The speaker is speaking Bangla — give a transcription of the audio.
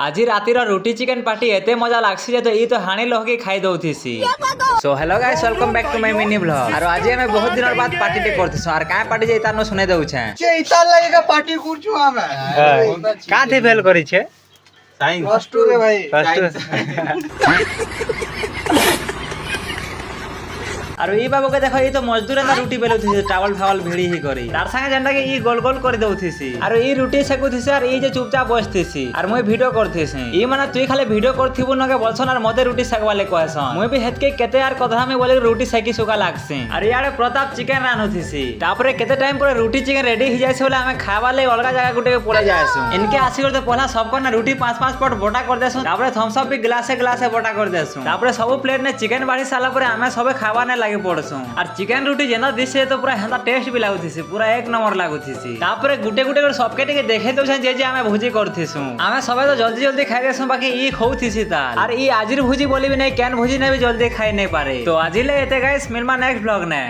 আজি রাতির রুটি চিকেন পার্টি এতে মজা লাগছে যে তো এই তো হানি লহকি খাই দউথিছি। So hello guys, welcome back to my mini blog. আর আজি আমি বহুত দিনের বাদ পার্টিতে করতেছ আর কায় পার্টি যাই তার শুনে দউছে। যে ইতার লাগেগা পার্টি করছু আমি কাঁথে ফেল করেছে সাইন্স কষ্ট রে ভাই আর এই বাবুকে দেখো এই তো মজদুরে না রুটি বেলুথিছে টাওয়াল ফাওয়াল ভিড়ি হি করি তার সঙ্গে যেনটাকে ই গোল গোল করে দউথিছি আর এই রুটি সেকুথিছে আর এই যে চুপচাপ বসতেছি আর মুই ভিডিও করতেছি। ই মানে তুই খালি ভিডিও করথিবু নকে বলছন আর মতে রুটি সেকবালে কয়ছন। মুই বি হেতকে কেতে আর কথা আমি বলে রুটি সেকি সুকা লাগছে। আর ইয়ারে প্রতাপ চিকেন রানুথিছি তারপরে কেতে টাইম পরে রুটি চিকেন রেডি হি যাইছে বলে আমি খাবালে অলগা জায়গা গুটে পড়ে যাইছু। ইনকে আসি করতে পহলা সবকর না রুটি 5-5 পট বটা করে দেছু তারপরে থমস আপ বি গ্লাসে গ্লাসে বটা করে দেছু তারপরে সব প্লেট নে চিকেন বাড়ি সালা পরে আমি সবে খাবা নে লাগে পড়ছু। আর চিকেন রুটি যেন দিছে তো পুরা হেতা টেস্ট বি লাগুথিছে পুরা এক নম্বর লাগুথিছে। তারপরে গুটে গুটে করে সবকে টিকে দেখে দউছে যে আমি ভুজি করথিছু। আমি সবাই তো জলদি জলদি খাই দেছু বাকি ই খৌথিছি তার। আর ই আজির ভুজি বলিবি নাই কেন ভুজি নেবি জলদি খাই নাই পারে। তো আজিলে এতে গাইস মিলমা নেক্সট ব্লগ নে।